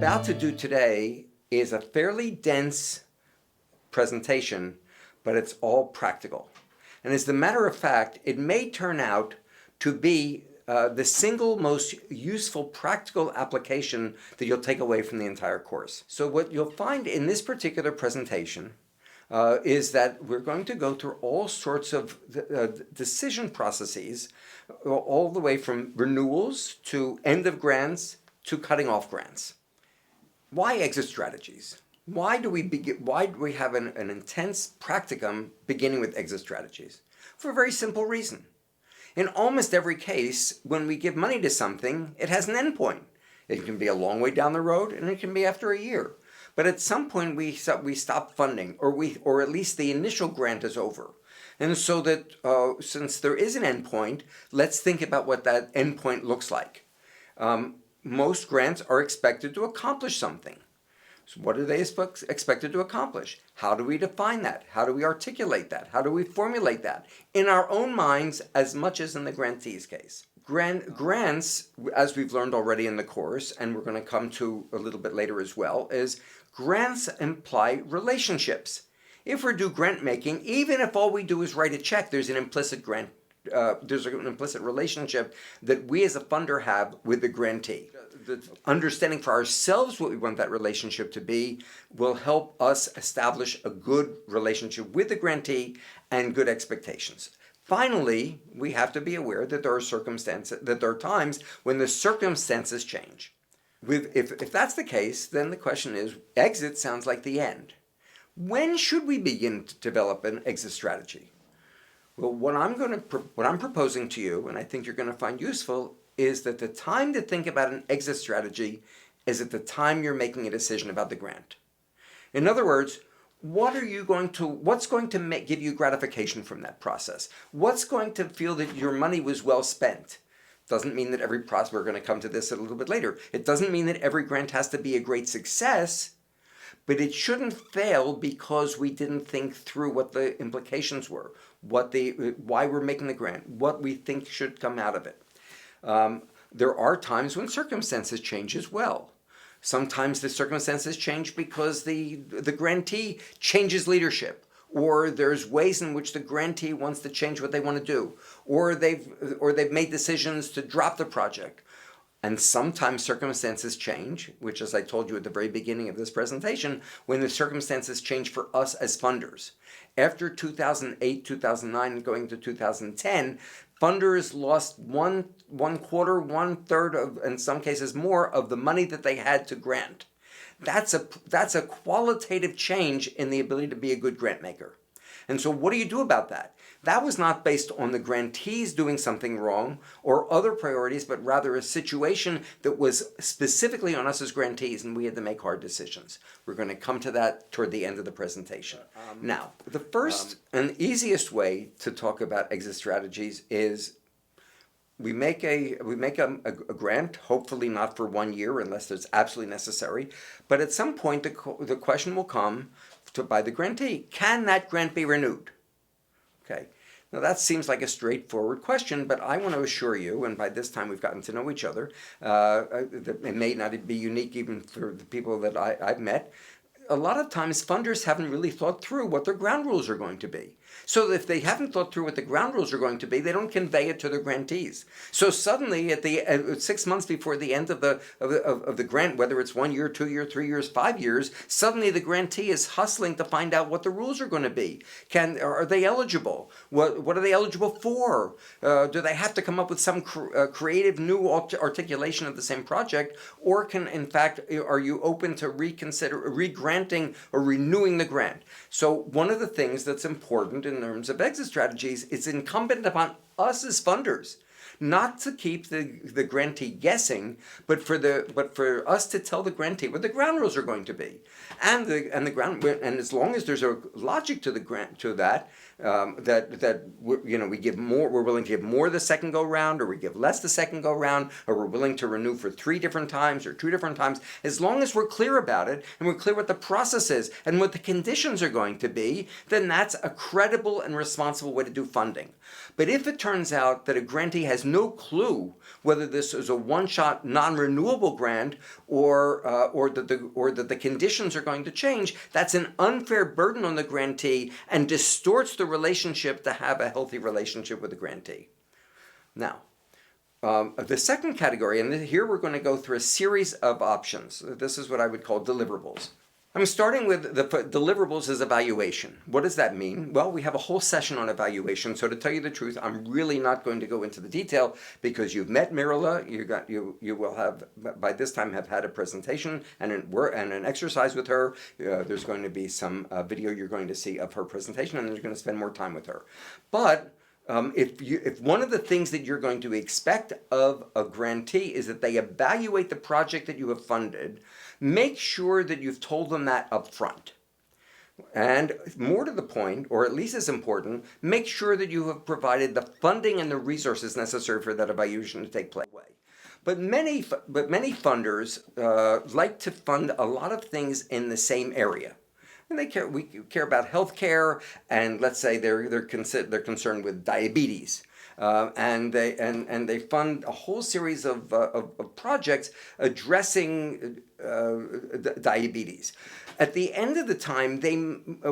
about to do today is a fairly dense presentation, but it's all practical. And as a matter of fact, it may turn out to be the single most useful practical application that you'll take away from the entire course. So what you'll find in this particular presentation is that we're going to go through all sorts of decision processes, all the way from renewals to end of grants to cutting off grants. Why exit strategies? Why do we have an intense practicum beginning with exit strategies? For a very simple reason. In almost every case, when we give money to something, it has an endpoint. It can be a long way down the road, and it can be after a year. But at some point, we stop funding, or at least the initial grant is over. And so that since there is an endpoint, let's think about what that endpoint looks like. Most grants are expected to accomplish something. So what are they expected to accomplish? How do we define that? How do we articulate that? How do we formulate that? In our own minds as much as in the grantee's case. Grants, as we've learned already in the course, and we're going to come to a little bit later as well, is grants imply relationships. If we do grant making, even if all we do is write a check, there's an implicit relationship that we as a funder have with the grantee. The understanding for ourselves what we want that relationship to be will help us establish a good relationship with the grantee and good expectations. Finally, we have to be aware that there are times when the circumstances change. If that's the case, then the question is, exit sounds like the end. When should we begin to develop an exit strategy? Well, what I'm proposing to you, and I think you're going to find useful, is that the time to think about an exit strategy is at the time you're making a decision about the grant. In other words, what's going to give you gratification from that process? What's going to feel that your money was well spent? Doesn't mean that every process, we're going to come to this a little bit later. It doesn't mean that every grant has to be a great success, but it shouldn't fail because we didn't think through what the implications were, why we're making the grant, what we think should come out of it. There are times when circumstances change as well. Sometimes the circumstances change because the grantee changes leadership, or there's ways in which the grantee wants to change what they want to do, or they've made decisions to drop the project. And sometimes circumstances change, which, as I told you at the very beginning of this presentation, when the circumstances change for us as funders. After 2008, 2009, and going to 2010, funders lost one quarter, 1/3 of, in some cases more, of the money that they had to grant. That's a qualitative change in the ability to be a good grant maker. And so what do you do about that? That was not based on the grantees doing something wrong or other priorities, but rather a situation that was specifically on us as grantees, and we had to make hard decisions. We're going to come to that toward the end of the presentation. Now, the first and easiest way to talk about exit strategies is we make a grant, hopefully not for 1 year unless it's absolutely necessary, but at some point the question will come by the grantee, can that grant be renewed? Okay. Now that seems like a straightforward question, but I want to assure you, and by this time we've gotten to know each other, it may not be unique even for the people that I've met. A lot of times funders haven't really thought through what their ground rules are going to be. So if they haven't thought through what the ground rules are going to be, they don't convey it to their grantees. So suddenly, at the 6 months before the end of the grant, whether it's 1 year, 2 years, 3 years, 5 years, suddenly the grantee is hustling to find out what the rules are going to be. Are they eligible? What are they eligible for? Do they have to come up with some creative new articulation of the same project, or are you open to re-granting or renewing the grant? So one of the things that's important in terms of exit strategies, it's incumbent upon us as funders not to keep the grantee guessing, but for us to tell the grantee what the ground rules are going to be, and as long as there's a logic to the grant that we give more, we're willing to give more the second go round, or we give less the second go round, or we're willing to renew for 3 different times or 2 different times, as long as we're clear about it and we're clear what the process is and what the conditions are going to be, then that's a credible and responsible way to do funding. But if it turns out that a grantee has no clue whether this is a one-shot, non-renewable grant or that the conditions are going to change, that's an unfair burden on the grantee and distorts the relationship to have a healthy relationship with the grantee. Now, the second category, and here we're going to go through a series of options. This is what I would call deliverables. I'm starting with the deliverables as evaluation. What does that mean? Well, we have a whole session on evaluation, so to tell you the truth, I'm really not going to go into the detail because you've met Mirala, you will have, by this time, have had a presentation and an exercise with her. There's going to be some video you're going to see of her presentation, and you're going to spend more time with her. But if one of the things that you're going to expect of a grantee is that they evaluate the project that you have funded, make sure that you've told them that up front. And more to the point, or at least as important, make sure that you have provided the funding and the resources necessary for that evaluation to take place. But many funders like to fund a lot of things in the same area. And we care about healthcare, and let's say they're concerned with diabetes, and they fund a whole series of projects addressing diabetes. At the end of the time,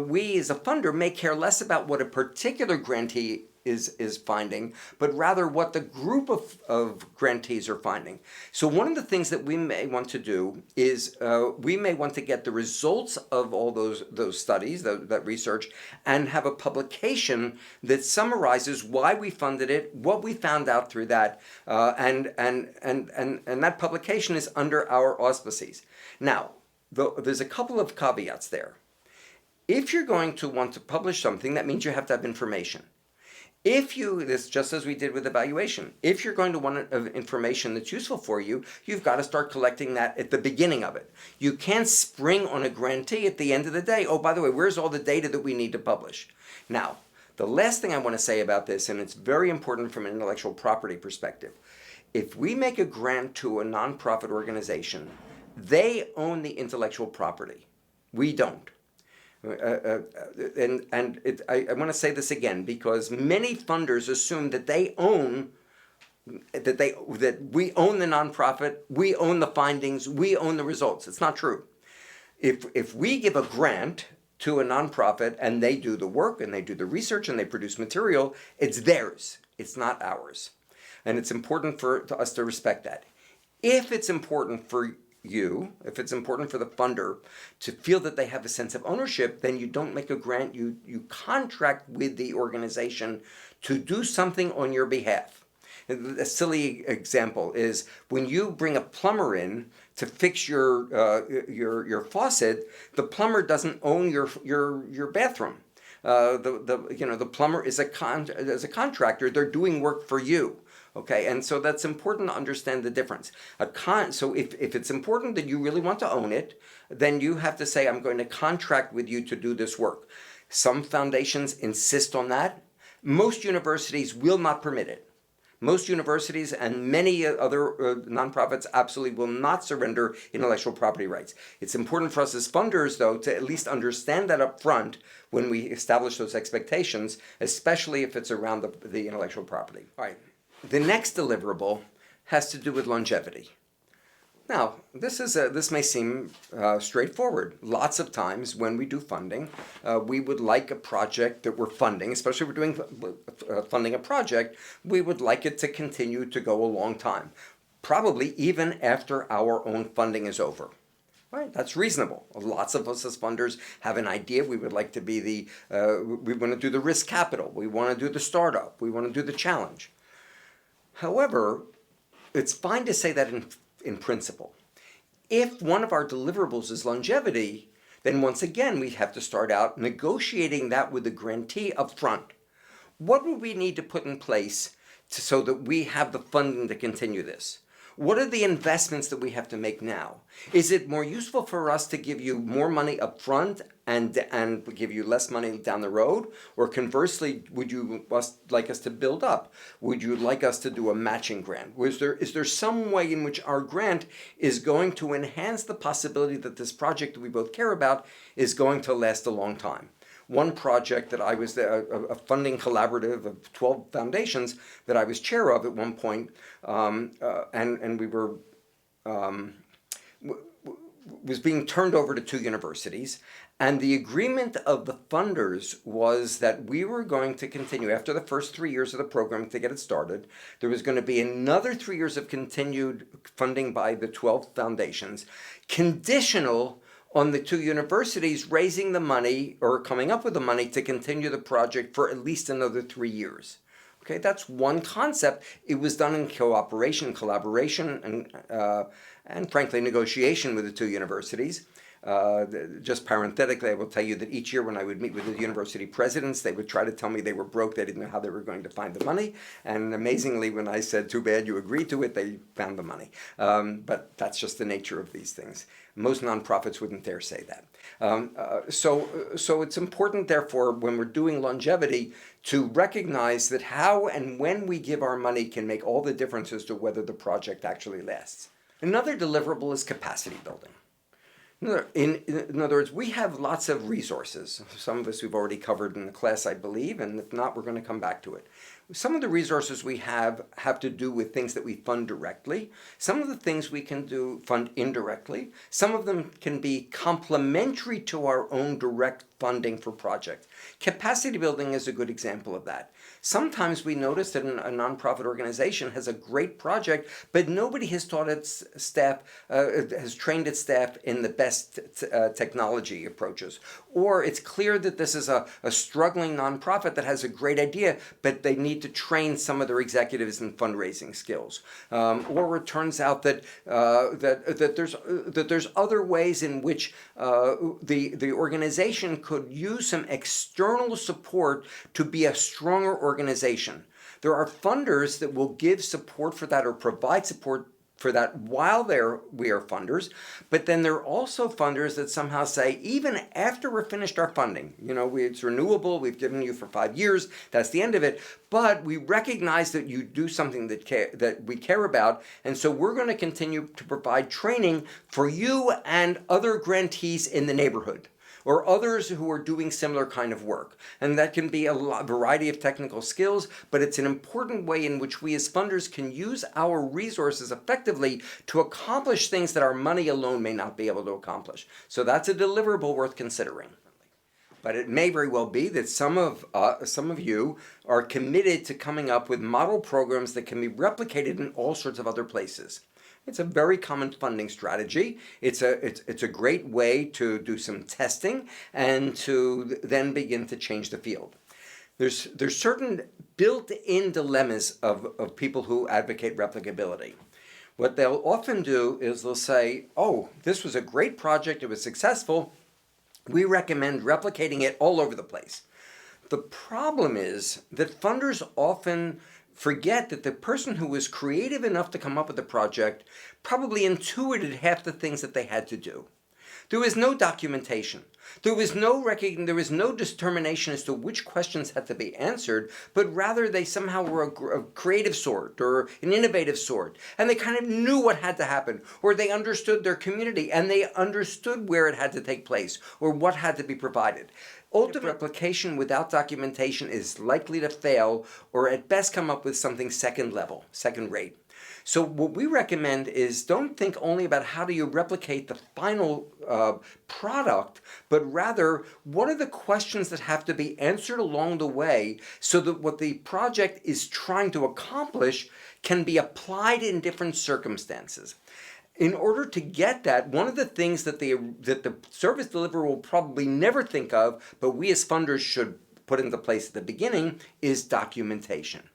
we as a funder may care less about what a particular grantee is finding, but rather what the group of grantees are finding. So one of the things that we may want to do is we may want to get the results of all those studies, that research, and have a publication that summarizes why we funded it, what we found out through that, and that publication is under our auspices. Now, there's a couple of caveats there. If you're going to want to publish something, that means you have to have information. This just as we did with evaluation, if you're going to want information that's useful for you, you've got to start collecting that at the beginning of it. You can't spring on a grantee at the end of the day. Oh, by the way, where's all the data that we need to publish? Now, the last thing I want to say about this, and it's very important from an intellectual property perspective, if we make a grant to a nonprofit organization, they own the intellectual property. We don't. I want to say this again because many funders assume that we own the nonprofit, we own the findings, we own the results. It's not true. If we give a grant to a nonprofit and they do the work and they do the research and they produce material, it's theirs. It's not ours. And it's important for us to respect that. If it's important for if it's important for the funder to feel that they have a sense of ownership, then you don't make a grant, you contract with the organization to do something on your behalf. A silly example is when you bring a plumber in to fix your faucet, the plumber doesn't own your bathroom. The plumber is a contractor, they're doing work for you. Okay, and so that's important to understand the difference. So if it's important that you really want to own it, then you have to say, I'm going to contract with you to do this work. Some foundations insist on that. Most universities will not permit it. Most universities and many other nonprofits absolutely will not surrender intellectual property rights. It's important for us as funders, though, to at least understand that up front when we establish those expectations, especially if it's around the intellectual property. All right. The next deliverable has to do with longevity. Now, this may seem straightforward. Lots of times when we do funding, we would like a project that we're funding, especially if we're doing funding a project, we would like it to continue to go a long time, probably even after our own funding is over. Right, that's reasonable. Lots of us as funders have an idea. We would like to be we want to do the risk capital. We want to do the startup. We want to do the challenge. However, it's fine to say that in principle. If one of our deliverables is longevity, then once again we have to start out negotiating that with the grantee up front. What would we need to put in place so that we have the funding to continue this? What are the investments that we have to make now? Is it more useful for us to give you more money up front and give you less money down the road? Or conversely, would you like us to build up? Would you like us to do a matching grant? Is there some way in which our grant is going to enhance the possibility that this project that we both care about is going to last a long time? one project that I was a funding collaborative of 12 foundations that I was chair of at one point, and we were was being turned over to two universities. And the agreement of the funders was that we were going to continue after the first 3 years of the program to get it started. There was going to be another 3 years of continued funding by the 12 foundations, conditional on the two universities raising the money or coming up with the money to continue the project for at least another 3 years. Okay, that's one concept. It was done in cooperation, collaboration, and frankly, negotiation with the two universities. Just parenthetically, I will tell you that each year when I would meet with the university presidents, they would try to tell me they were broke, they didn't know how they were going to find the money. And amazingly, when I said, too bad you agreed to it, they found the money. But that's just the nature of these things. Most nonprofits wouldn't dare say that. So it's important, therefore, when we're doing longevity, to recognize that how and when we give our money can make all the difference as to whether the project actually lasts. Another deliverable is capacity building. In other words, we have lots of resources. Some of us we've already covered in the class, I believe, and if not, we're going to come back to it. Some of the resources we have to do with things that we fund directly. Some of the things we can fund indirectly. Some of them can be complementary to our own direct funding for projects. Capacity building is a good example of that. Sometimes we notice that a nonprofit organization has a great project, but nobody has taught its staff, has trained its staff in the best technology approaches. Or it's clear that this is a struggling nonprofit that has a great idea, but they need to train some of their executives in fundraising skills. Or it turns out that there's other ways in which the organization could use some external support to be a stronger organization. There are funders that will give support for that or provide support for that while we are funders, but then there are also funders that somehow say, even after we're finished our funding, it's renewable, we've given you for 5 years, that's the end of it, but we recognize that you do something that we care about, and so we're going to continue to provide training for you and other grantees in the neighborhood, or others who are doing similar kind of work. And that can be a variety of technical skills, but it's an important way in which we as funders can use our resources effectively to accomplish things that our money alone may not be able to accomplish. So that's a deliverable worth considering. But it may very well be that some of you are committed to coming up with model programs that can be replicated in all sorts of other places. It's a very common funding strategy. It's a great way to do some testing and to then begin to change the field. There's certain built-in dilemmas of people who advocate replicability. What they'll often do is they'll say, oh, this was a great project, it was successful, we recommend replicating it all over the place. The problem is that funders often forget that the person who was creative enough to come up with the project probably intuited half the things that they had to do. There was no documentation. There was no determination as to which questions had to be answered, but rather they somehow were a creative sort or an innovative sort, and they kind of knew what had to happen, or they understood their community and they understood where it had to take place or what had to be provided. Ultimate replication without documentation is likely to fail, or at best come up with something second level, second rate. So what we recommend is don't think only about how do you replicate the final product, but rather what are the questions that have to be answered along the way so that what the project is trying to accomplish can be applied in different circumstances. In order to get that, one of the things that the service deliverer will probably never think of, but we as funders should put into place at the beginning, is documentation.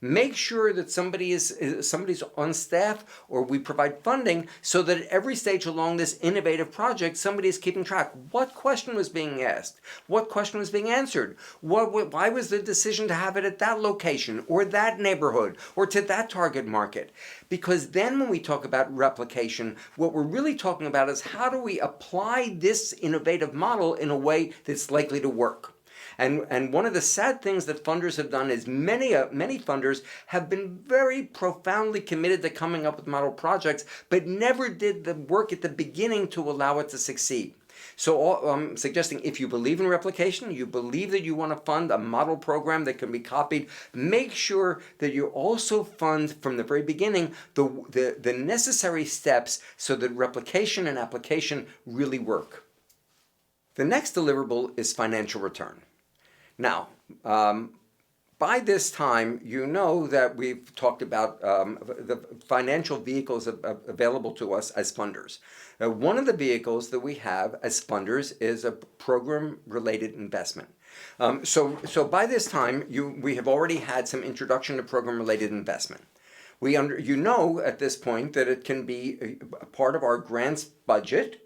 Make sure that somebody's on staff or we provide funding so that at every stage along this innovative project, somebody is keeping track. What question was being asked? What question was being answered? Why was the decision to have it at that location or that neighborhood or to that target market? Because then when we talk about replication, what we're really talking about is how do we apply this innovative model in a way that's likely to work? And one of the sad things that funders have done is many funders have been very profoundly committed to coming up with model projects, but never did the work at the beginning to allow it to succeed. So I'm suggesting if you believe in replication, you believe that you want to fund a model program that can be copied, make sure that you also fund from the very beginning the necessary steps so that replication and application really work. The next deliverable is financial return. Now, by this time, you know that we've talked about the financial vehicles available to us as funders. One of the vehicles that we have as funders is a program-related investment. So by this time, we have already had some introduction to program-related investment. You know at this point that it can be a part of our grants budget,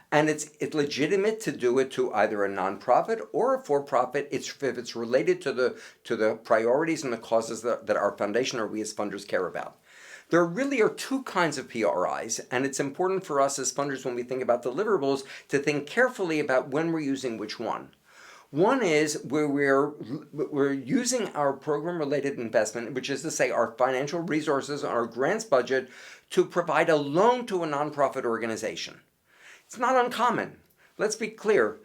and it's legitimate to do it to either a nonprofit or a for-profit. If it's related to the priorities and the causes that our foundation or we as funders care about. There really are two kinds of PRIs, and it's important for us as funders when we think about deliverables to think carefully about when we're using which one. One is where we're using our program-related investment, which is to say our financial resources, our grants budget, to provide a loan to a nonprofit organization. It's not uncommon. Let's be clear.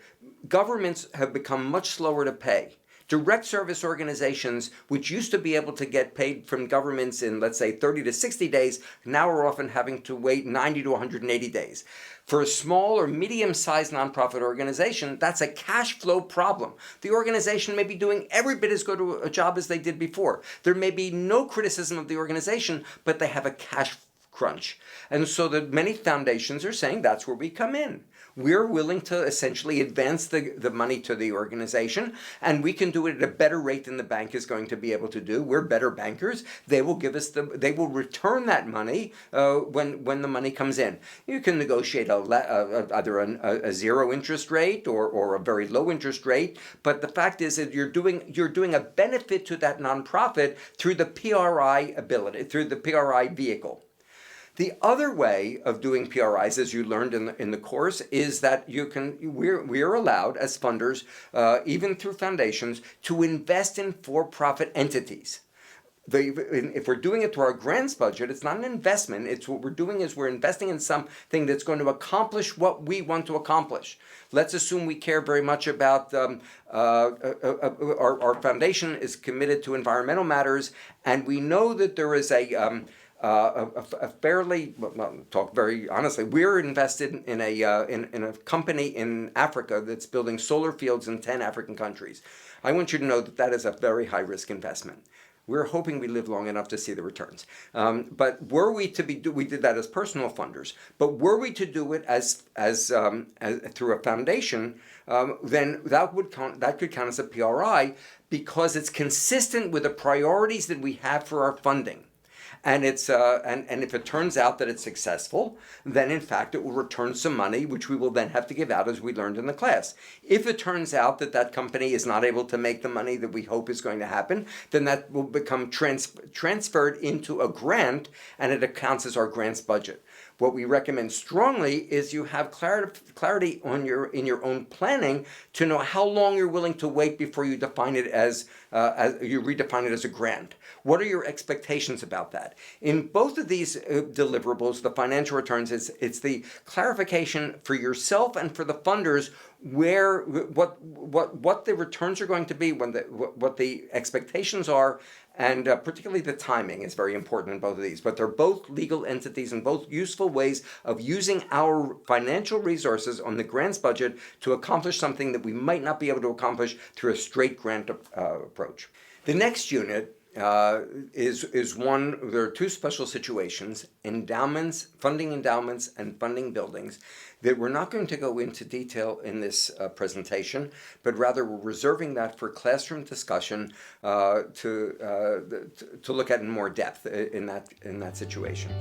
Governments have become much slower to pay. Direct service organizations, which used to be able to get paid from governments in, let's say, 30 to 60 days, now are often having to wait 90 to 180 days. For a small or medium-sized nonprofit organization, that's a cash flow problem. The organization may be doing every bit as good a job as they did before. There may be no criticism of the organization, but they have a cash crunch. And so that many foundations are saying that's where we come in. We're willing to essentially advance the money to the organization, and we can do it at a better rate than the bank is going to be able to do. We're better bankers. They will give us they will return that money when the money comes in. You can negotiate either a zero interest rate or a very low interest rate, but the fact is that you're doing a benefit to that nonprofit through the PRI ability, through the PRI vehicle. The other way of doing PRIs, as you learned in the course, is that we're allowed as funders, even through foundations, to invest in for-profit entities. If we're doing it through our grants budget, it's not an investment. It's what we're doing is we're investing in something that's going to accomplish what we want to accomplish. Let's assume we care very much about our foundation is committed to environmental matters, and we know that there is a fairly, well, talk very honestly, we're invested in a company in Africa that's building solar fields in 10 African countries. I want you to know that is a very high risk investment. We're hoping we live long enough to see the returns. But were we to we did that as personal funders, but were we to do it as through a foundation, then that could count as a PRI because it's consistent with the priorities that we have for our funding. And it's and if it turns out that it's successful, then in fact it will return some money, which we will then have to give out as we learned in the class. If it turns out that that company is not able to make the money that we hope is going to happen, then that will become transferred into a grant, and it accounts as our grants budget. What we recommend strongly is you have clarity in your own planning to know how long you're willing to wait before you define it as you redefine it as a grant. What are your expectations about that? In both of these deliverables, the financial returns, it's the clarification for yourself and for the funders what the returns are going to be, what the expectations are, and particularly the timing is very important in both of these. But they're both legal entities and both useful ways of using our financial resources on the grants budget to accomplish something that we might not be able to accomplish through a straight grant approach. The next unit is one. There are two special situations: endowments, funding endowments, and funding buildings. That we're not going to go into detail in this presentation, but rather we're reserving that for classroom discussion to look at in more depth in that situation.